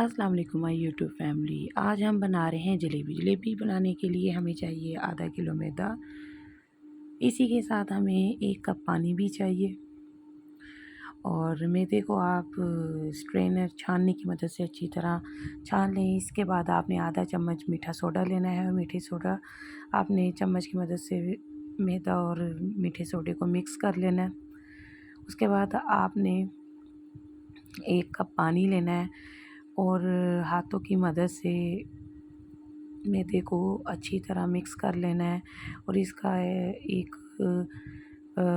अस्सलाम वालेकुम my YouTube family. आज हम बना रहे हैं जलेबी। जलेबी बनाने के लिए हमें चाहिए आधा किलो मैदा। इसी के साथ हमें 1 कप पानी भी चाहिए और मैदे को आप स्ट्रेनर छानने की मदद से अच्छी तरह छान लें। इसके बाद आपने आधा चम्मच मीठा सोडा लेना है और मीठे सोडा आपने चम्मच की मदद से मैदा और मीठे सोडे को मिक्स कर लेना है। उसके बाद आपने 1 कप पानी लेना है और हाथों की मदद से मैदे को अच्छी तरह मिक्स कर लेना है और इसका एक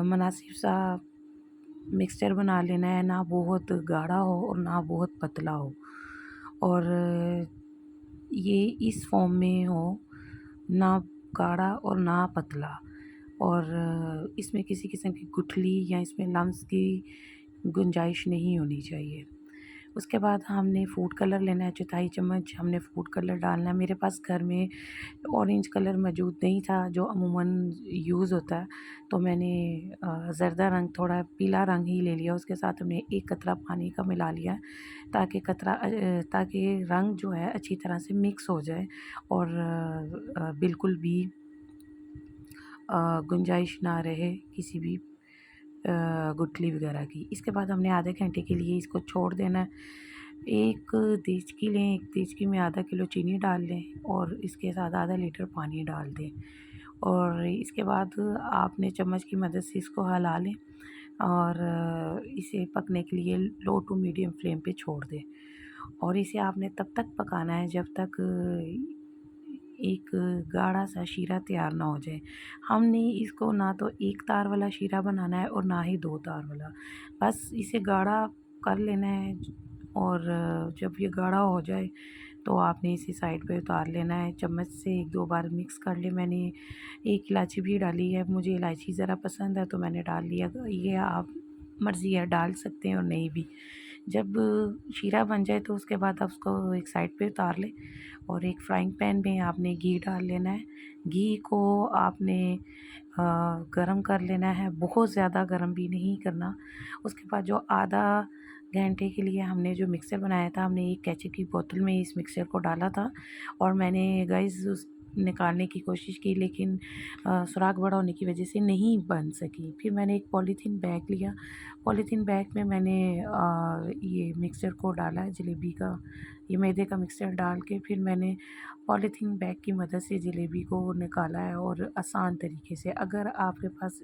मुनासिब सा मिक्सचर बना लेना है, ना बहुत गाढ़ा हो और ना बहुत पतला हो, और ये इस फॉर्म में हो, ना गाढ़ा और ना पतला, और इसमें किसी किस्म की गुठली या इसमें लम्स की गुंजाइश नहीं होनी चाहिए। उसके बाद हमने फूड कलर लेना है, चौथाई चम्मच हमने फूड कलर डालना है। मेरे पास घर में ऑरेंज कलर मौजूद नहीं था जो अमूमन यूज़ होता है, तो मैंने ज़र्दा रंग, थोड़ा पीला रंग ही ले लिया। उसके साथ हमने 1 कतरा पानी का मिला लिया ताकि रंग जो है अच्छी तरह से मिक्स हो जाए और बिल्कुल भी गुंजाइश ना रहे किसी भी गुठली वगैरह की। इसके बाद हमने आधे घंटे के लिए इसको छोड़ देना है। 1 देचकी लें, 1 देचकी में आधा किलो चीनी डाल लें और इसके साथ आधा लीटर पानी डाल दें और इसके बाद आपने चम्मच की मदद से इसको हिला लें और इसे पकने के लिए लो टू मीडियम फ्लेम पे छोड़ दें और इसे आपने तब तक पकाना है जब तक एक गाढ़ा सा शीरा तैयार ना हो जाए। हमने इसको ना तो 1 तार वाला शीरा बनाना है और ना ही 2 तार वाला, बस इसे गाढ़ा कर लेना है और जब ये गाढ़ा हो जाए तो आपने इसे साइड पे उतार लेना है। चम्मच से 1-2 बार मिक्स कर ले। मैंने 1 इलायची भी डाली है, मुझे इलायची ज़रा पसंद है तो मैंने डाल लिया। ये आप मर्ज़ी है, डाल सकते हैं और नहीं भी। जब शीरा बन जाए तो उसके बाद आप उसको एक साइड पे उतार लें और एक फ्राइंग पैन में आपने घी डाल लेना है। घी को आपने गरम कर लेना है, बहुत ज़्यादा गरम भी नहीं करना। उसके बाद जो आधा घंटे के लिए हमने जो मिक्सर बनाया था, हमने एक केचप की बोतल में इस मिक्सर को डाला था और मैंने गाइस उस निकालने की कोशिश की, लेकिन सुराख बड़ा होने की वजह से नहीं बन सकी। फिर मैंने एक पॉलीथीन बैग लिया, पॉलीथीन बैग में मैंने ये मिक्सचर को डाला, जलेबी का ये मैदे का मिक्सचर डाल के फिर मैंने पॉलीथीन बैग की मदद से जलेबी को निकाला है और आसान तरीके से। अगर आपके पास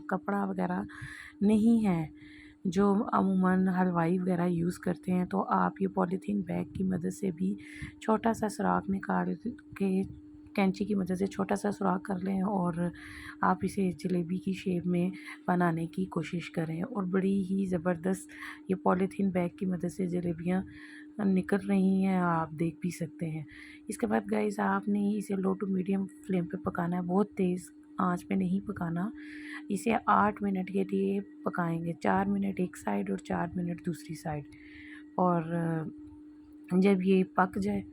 कपड़ा वगैरह नहीं है जो अमूमन हलवाई वगैरह यूज़ करते हैं, तो आप ये पॉलीथीन बैग की मदद से भी छोटा सा सुराख निकाल के कैंची की मदद से छोटा सा सुराख कर लें और आप इसे जलेबी की शेप में बनाने की कोशिश करें और बड़ी ही ज़बरदस्त ये पॉलीथीन बैग की मदद से जलेबियाँ निकल रही हैं, आप देख भी सकते हैं। इसके बाद गाइस आपने इसे लो टू मीडियम फ्लेम पे पकाना है, बहुत तेज़ आंच पे नहीं पकाना। इसे 8 मिनट के लिए पकाएंगे, 4 मिनट एक साइड और 4 मिनट दूसरी साइड, और जब ये पक जाए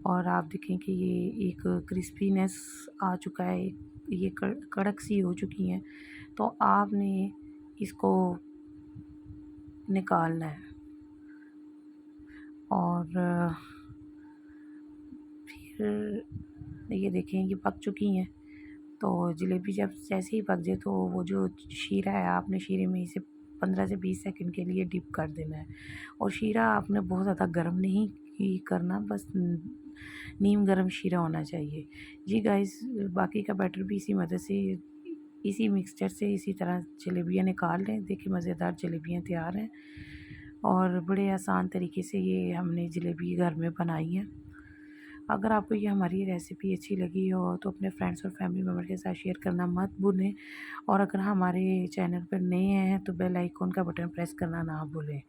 और आप देखें कि ये एक क्रिस्पीनेस आ चुका है, ये कड़क सी हो चुकी हैं, तो आपने इसको निकालना है और फिर ये देखें ये पक चुकी हैं। तो जलेबी जब जैसे ही पक जाए तो वो जो शीरा है, आपने शीरे में इसे 15 से 20 सेकंड के लिए डिप कर देना है और शीरा आपने बहुत ज़्यादा गर्म नहीं करना, बस नीम गर्म शीरा होना चाहिए। जी गाइस, बाकी का बैटर भी इसी मदद से, इसी मिक्सचर से इसी तरह जलेबियाँ निकाल लें। देखिए मज़ेदार जलेबियाँ तैयार हैं और बड़े आसान तरीके से ये हमने जलेबी घर में बनाई है। अगर आपको ये हमारी रेसिपी अच्छी लगी हो तो अपने फ्रेंड्स और फैमिली मेम्बर के साथ शेयर करना मत भूलें और अगर हमारे चैनल पर नए हैं तो बेल आइकॉन का बटन प्रेस करना ना भूलें।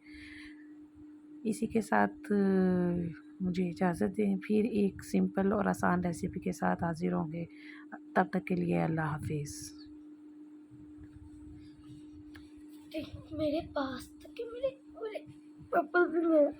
इसी के साथ मुझे इजाज़त दें, फिर एक सिंपल और आसान रेसिपी के साथ हाज़िर होंगे। तब तक के लिए अल्लाह हाफ़िज़। मेरे पास तो कि मेरे मेरे पापा भी मेरा